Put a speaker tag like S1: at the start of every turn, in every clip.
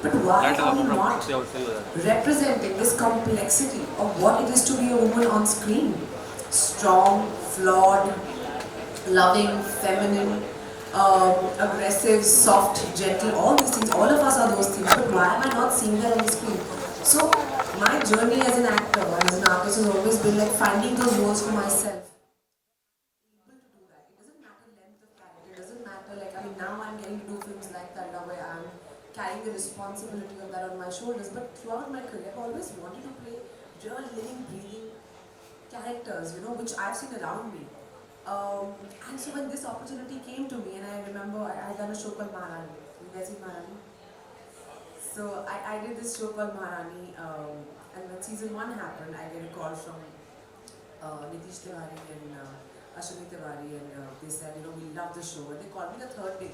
S1: But why are we not representing this complexity of what it is to be a woman on screen? Strong, flawed, loving, feminine, aggressive, soft, gentle, all these things, all of us are those things, but why am I not seeing that on the screen? So, my journey as an actor, as an artist has always been like finding those roles for myself. Able to do that. It doesn't matter length of character, it doesn't matter like, I mean, now I'm getting to do films like Tarla where I'm carrying the responsibility of that on my shoulders, but throughout my career I've always wanted to play real living, breathing characters, which I've seen around me. And so when this opportunity came to me, and I remember I had done a show called Maharani. You guys see Maharani? So I did this show called Maharani, and when season 1 happened, I get a call from Nitish Tiwari and Ashwini Tiwari, and they said, we love the show. And they called me the third day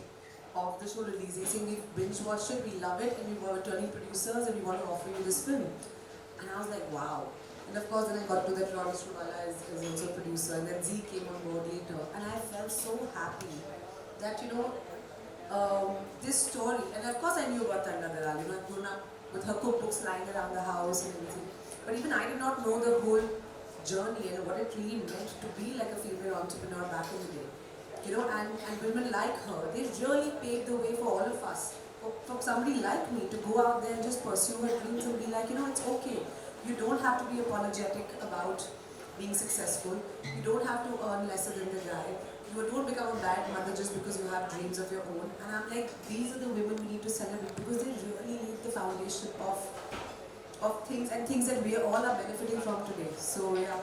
S1: of the show releasing, saying we binge watched it, we love it, and we were returning producers, and we want to offer you this film. And I was like, wow. And of course, then I got to that Lawrence Shrivala is also a producer, and then Zee came on board later, and I felt so happy that this story, and of course I knew about Tarla, I'd grown up with her cookbooks lying around the house and everything, but even I did not know the whole journey and what it really meant to be like a female entrepreneur back in the day. And women like her, they really paved the way for all of us. For somebody like me to go out there and just pursue her dreams and be like, it's okay. You don't have to be apologetic about being successful. You don't have to earn lesser than the guy. You don't become a bad mother just because you have dreams of your own. And I'm like, these are the women we need to celebrate because they really laid the foundation of things that we all are benefiting from today. So yeah.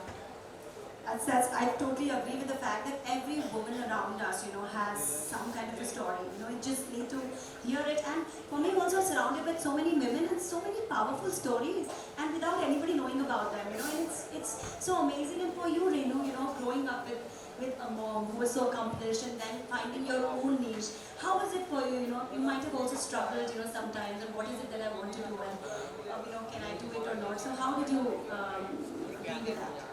S2: I totally agree with the fact that every woman around us, has some kind of a story. You just need to hear it. And for me, also surrounded with so many women and so many powerful stories, and without anybody knowing about them, and it's so amazing. And for you, Renu, growing up with a mom who was so accomplished, and then finding your own niche. How was it for you? You might have also struggled, sometimes. And what is it that I want to do? And can I do it or not? So how did you deal with that?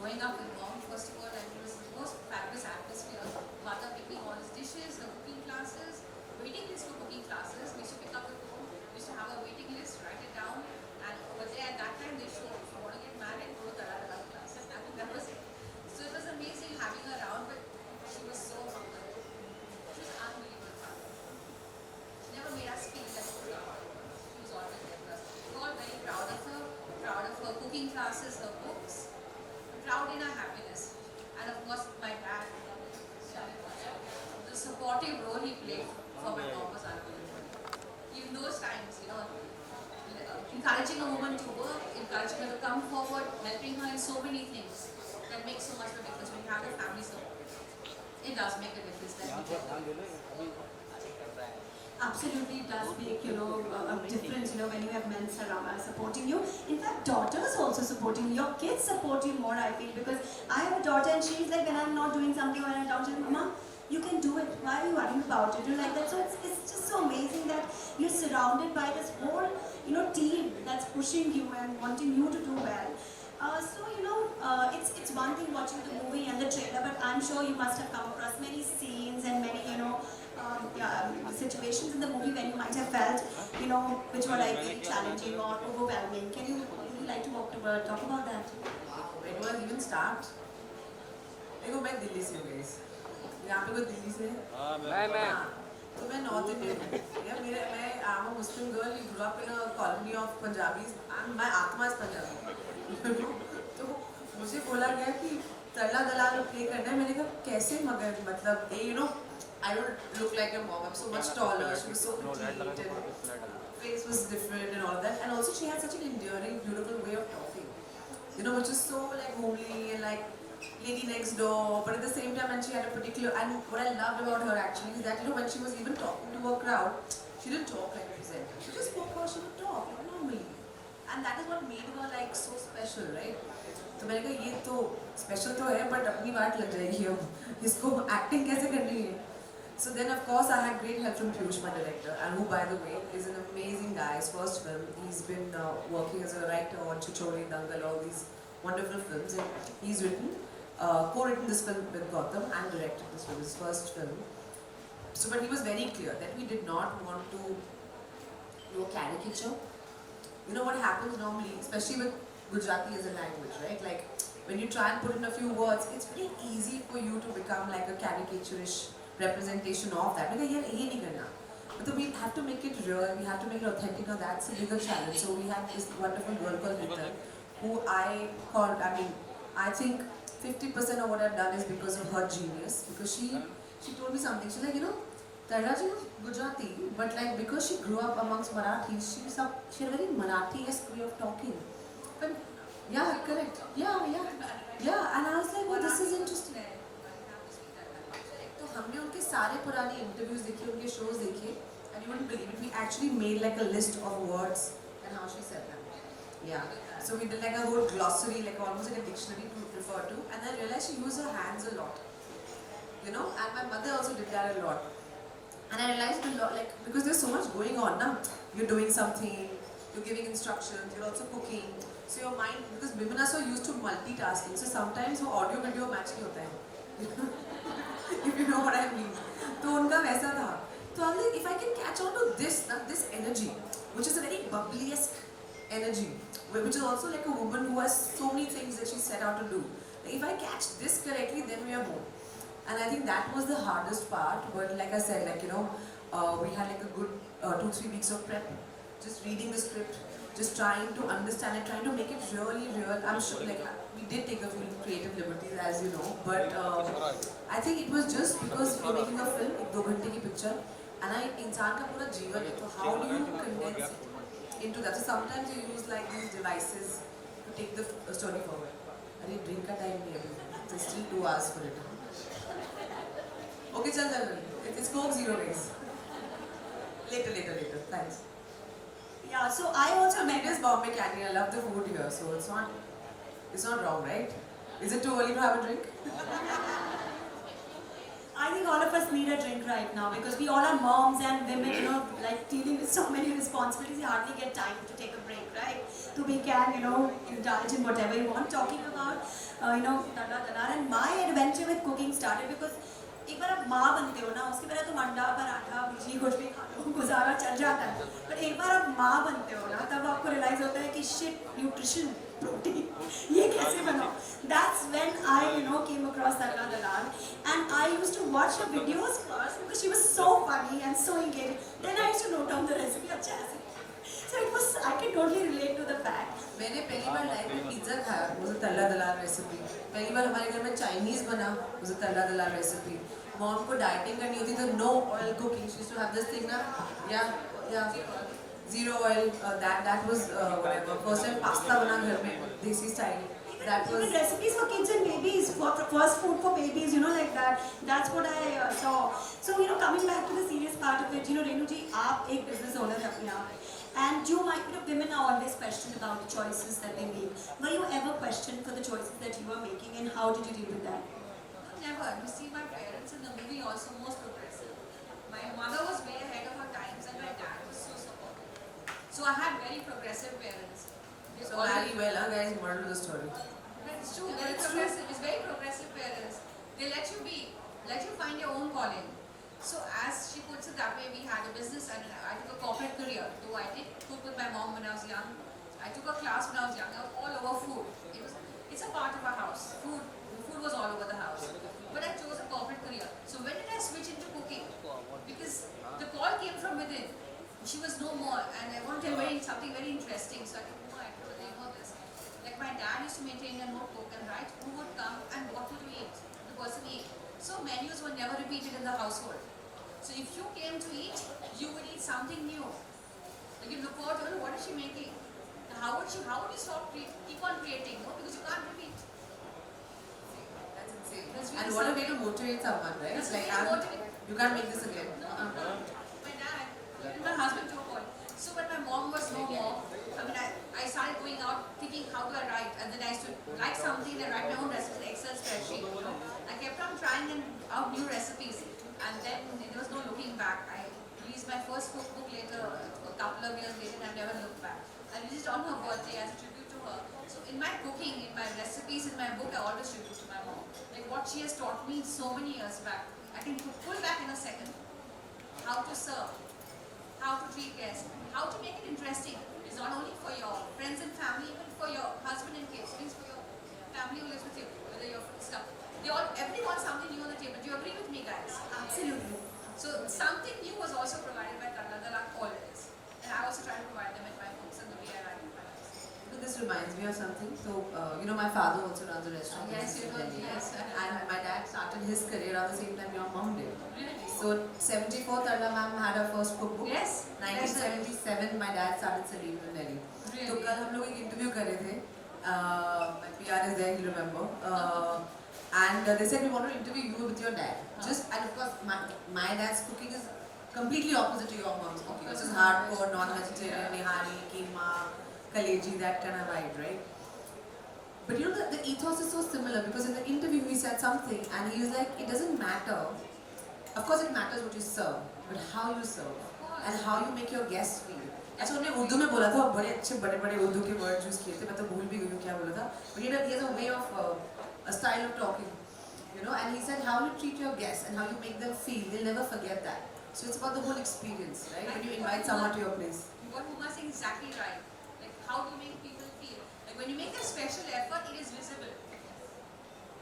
S3: Growing up with mom, first of all, it was the most fabulous atmosphere. Mother picking all his dishes, her cooking classes, waiting list for cooking classes. We used to pick up the phone, we used to have a waiting list, write it down, and over there at that time they showed, if you want to get married, go to Tarla classes. I think that was it. So it was amazing having her around, but she was so humble. She was unbelievable. She never made us feel that she was always there for us. We were all very proud of her cooking classes, her books. Proud in our happiness, and of course my dad, the supportive role he played for my mom was unbelievable. Even those times, encouraging a woman to work, encouraging her to come forward, helping her in so many things that makes so much of a difference when you have a family support. It does make a difference.
S2: Absolutely, it does make a difference when you have men supporting you. In fact, daughters also supporting you. Your kids support you more, I feel, because I have a daughter and she's like, when I'm not doing something or I'm down, she's like, Mama, you can do it. Why are you worrying about it? Like that. So it's just so amazing that you're surrounded by this whole team that's pushing you and wanting you to do well. It's one thing watching the movie and the trailer, but I'm sure you must have come across many scenes and many situations in the movie when you might have felt, which were like very challenging or overwhelming. Would you like to talk about that?
S1: When do I even start? देखो मैं दिल्ली से हूँ guys. यहाँ पे कोई दिल्ली से है? मैं तो मैं नॉर्थ इंडियन हूँ. I'm a Muslim girl. We grew up in a colony of Punjabis. My आत्मा is Punjabi. तो मुझे बोला गया कि तरला दलाल प्ले करना है. मैंने कहा कैसे मगर मतलब I don't look like your mom. I'm so much taller. She was so petite and face was different and all that. And also she had such an endearing, beautiful way of talking. Which is so like homely and like lady next door. But at the same time, and she had a particular. And what I loved about her actually is that when she was even talking to her crowd, she didn't talk like a presenter. She just spoke how she would talk like normally. And that is what made her like so special, right? तो मैंने कहा ये तो special तो है, but अपनी बात लग जाएगी अब. इसको acting कैसे करनी है? So then of course I had great help from Piyush, my director, and who by the way is an amazing guy. His first film, he's been working as a writer on Chichori, Dangal, all these wonderful films, and he's co-written this film with Gautam and directed this film, his first film. So but he was very clear that we did not want to caricature. You know what happens normally, especially with Gujarati as a language, right? Like when you try and put in a few words, it's very easy for you to become like a caricaturish representation of that. Because here, ye nahi karna. But then we have to make it real, we have to make it authentic, and that's a bigger challenge. So we have this wonderful girl called Rita, who I think 50% of what I've done is because of her genius. Because she told me something. She's like, Tarla ji was Gujarati, but like because she grew up amongst Marathis, she had a very Marathi-esque way of talking. But yeah, correct. Yeah. And I was like, oh, this is interesting. तो हमने उनके सारे पुराने interviews देखे, उनके shows देखे, and you wouldn't believe it, we actually made like a list of words and how she said them. Yeah. So we did like a whole glossary, like almost like a dictionary to refer to, and I realized she used her hands a lot. And my mother also did that a lot. And I realized a lot, like, because there's so much going on now. You're doing something, you're giving instructions, you're also cooking. So your mind, because women are so used to multitasking, so sometimes वो audio video match नहीं होता है. If you know what I mean. तो उनका वैसा था. So I was like, if I can catch on to this energy, which is a very bubbly-esque energy, which is also like a woman who has so many things that she set out to do. Like, if I catch this correctly, then we are home. And I think that was the hardest part. But like I said, like we had like a good 2-3 weeks of prep, just reading the script, just trying to understand it, trying to make it really real. I'm sure, like we did take a few creative liberties, as you know, but I think it was just because we're making a film, एक 2 घंटे की picture, and इंसान का पूरा जीवन है, तो how do you condense it into that? So sometimes you use like these devices to take the story forward. अरे drink का time नहीं है, it's still 2 hours for it. Okay, chal. It's Coke Zero Base. Later. Thanks.
S2: Yeah, so I also met
S1: It is Bombay Candy. I love the food here, so it's not wrong, right? Is it too early to have a drink?
S2: I think all of us need a drink right now because we all are moms and women, like dealing with so many responsibilities, you hardly get time to take a break, right? So we can, indulge in whatever you want. Talking about, Tarla, and my adventure with cooking started because एक बार आप माँ बनते हो ना, उसके पहले तो अंडा पराठा बिजली कुछ भी खा लो, गुजारा चल जाता है. पर एक बार आप माँ बनते हो ना, तब आपको रियलाइज होता है कि शिट, न्यूट्रिशन, प्रोटीन, ये कैसे बनाओ. That's when I came across Tarla Dalal, and I used to watch her videos first because she was so funny and so engaging. Then I used to note down the recipe. अच्छा ऐसे. So I can totally relate to the fact.
S1: मैंने पहली बार life में pizza खाया, मुझे तल्ला दलाल recipe. पहली बार हमारे घर में चाइनीज बना, मुझे तल्ला दलाल रेसिपी. मॉम को डाइटिंग करनी होती तो no oil cooking. She used to have this thing ना, या zero oil. That was whatever. First time pasta बना घर में, देसी style. That was
S2: even recipes for kids and babies, for first food for babies, like that. That's what I saw. So coming back to the serious part of it, Renu ji, आप एक business owner हैं अपने आप. And women are always questioned about the choices that they make. Were you ever questioned for the choices that you were making, and how did you deal with that?
S3: Never. You see, my parents in the movie also most progressive. My mother was way ahead of her times, and my dad was so supportive. So I had very progressive parents.
S1: so very well, guys. Moral of the story.
S3: But it's true. Very progressive. It's very progressive parents. They let you find your own calling. So as she puts it that way, we had a business and I took a corporate career. Though I did cook with my mom when I was young. I took a class when I was young. I was all over food. It's a part of our house. Food was all over the house. But I chose a corporate career. So when did I switch into cooking? Because the call came from within. She was no more, and I wanted to tell something very interesting. So I told this. Like my dad used to maintain a notebook and write who would come and what would we eat. The person eat. So menus were never repeated in the household. So if you came to eat, you would eat something new. Like you look forward to, what is she making? How would you keep on creating? No, because you can't repeat.
S1: That's insane.
S3: That's really
S1: And what a way to motivate someone, right?
S3: That's
S1: It's like,
S3: really motivating.
S1: you can't make this again.
S3: No. My dad, and my husband to a point. So when my mom was no more, I started going out thinking how do I write, and then I used to like something and write my own recipe in Excel spreadsheet. I kept on trying out new recipes, and then there was no looking back. I released my first cookbook later, a couple of years later, and I never looked back. I released it on her birthday as a tribute to her. So in my cooking, in my recipes, in my book, I always tribute to my mom. Like what she has taught me so many years back, I can pull back in a second. How to serve. how to treat guests, how to make it interesting. It's not only for your friends and family, even for your husband and kids. It means for your family who lives with you, whether your stuff. Everybody wants something new on the table. Do you agree with me, guys?
S2: Absolutely.
S3: So something new was also provided by Tarla always. And I also try to provide them at my books and the way I write in my books.
S1: This reminds me of something. So, my father also runs a restaurant.
S3: Yes,
S1: in
S3: you know,
S1: Delhi.
S3: yes.
S1: And my dad started his career at the same time your mom did.
S3: Really?
S1: So, 74, Tarla ma'am had her first cookbook.
S3: Yes.
S1: 1977, my dad started selling in Delhi.
S3: Really?
S1: So, कल हम लोग एक interview कर रहे थे. My PR is there, you remember. And they said we want to interview you with your dad. And of course, my dad's cooking is completely opposite to your mom's cooking. Which is hardcore, non-vegetarian, nihari, keema, kaleji, that kind of vibe, right? But the ethos is so similar because in the interview he said something and he was like, it doesn't matter. Of course it matters what you serve, but how you serve and how you make your guests feel. अच्छा उन्होंने उर्दू में बोला था, बड़े अच्छे बड़े उर्दू के word use किए थे, मैं तो भूल भी गई हूँ क्या बोला था. But he has a way of a style of talking, and he said how you treat your guests and how you make them feel, they'll never forget that. So it's about the whole experience, right? When you invite someone to your place.
S3: What Huma is saying is exactly right. Like how do you make people feel? Like when you make a special effort, it is visible.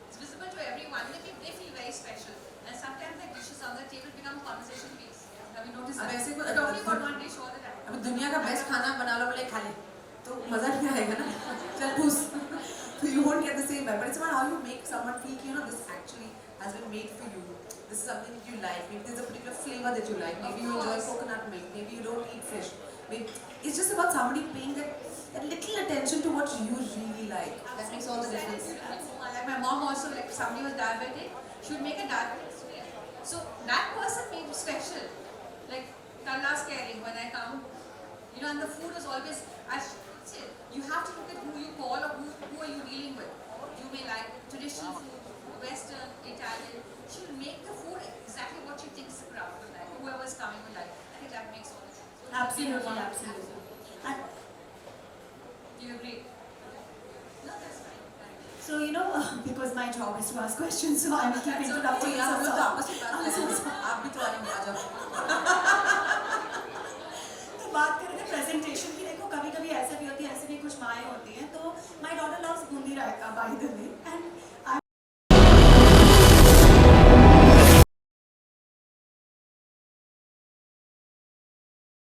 S3: It's visible to everyone. They feel very special. And sometimes the dishes on the table become conversation piece. Have you noticed that? We're talking about one dish all the time.
S1: अभी दुनिया का best खाना बना लो बोले खा ले तो मजा नहीं आएगा ना चल पूछ so you won't get the same vibe but it's about how you make someone feel this actually has been made for you, this is something that you like, maybe there's a particular flavor that you like, maybe you enjoy coconut milk, maybe you don't eat fish, maybe it's just about somebody paying that little attention to what you really like. That makes all the difference.
S3: Like my mom also, like somebody was diabetic, she would make a diabetic sweet. So that person made it special. Like Tarla's caring when I come, and the food is always, as she said, you have to look at who you call or who are you dealing with. You may like traditional food, Western, Italian. She will make the food exactly what she thinks the crowd will like, whoever's coming will like. I think that makes all the difference.
S2: Absolutely. And
S3: Do you agree? No, that's fine.
S2: so, because my job is to ask questions, so I'm keep
S3: That's
S2: interrupting
S3: okay.
S2: you.
S1: हम लोग तो आपस में बात
S2: I'm so
S1: कर रहे
S2: sorry.
S1: हैं आप भी तो आ जाओ
S2: तो बात करें थे प्रेजेंटेशन की. देखो कभी कभी ऐसे भी होती है, ऐसे भी कुछ माएँ होती हैं. तो my daughter loves boondi raita by the way, and I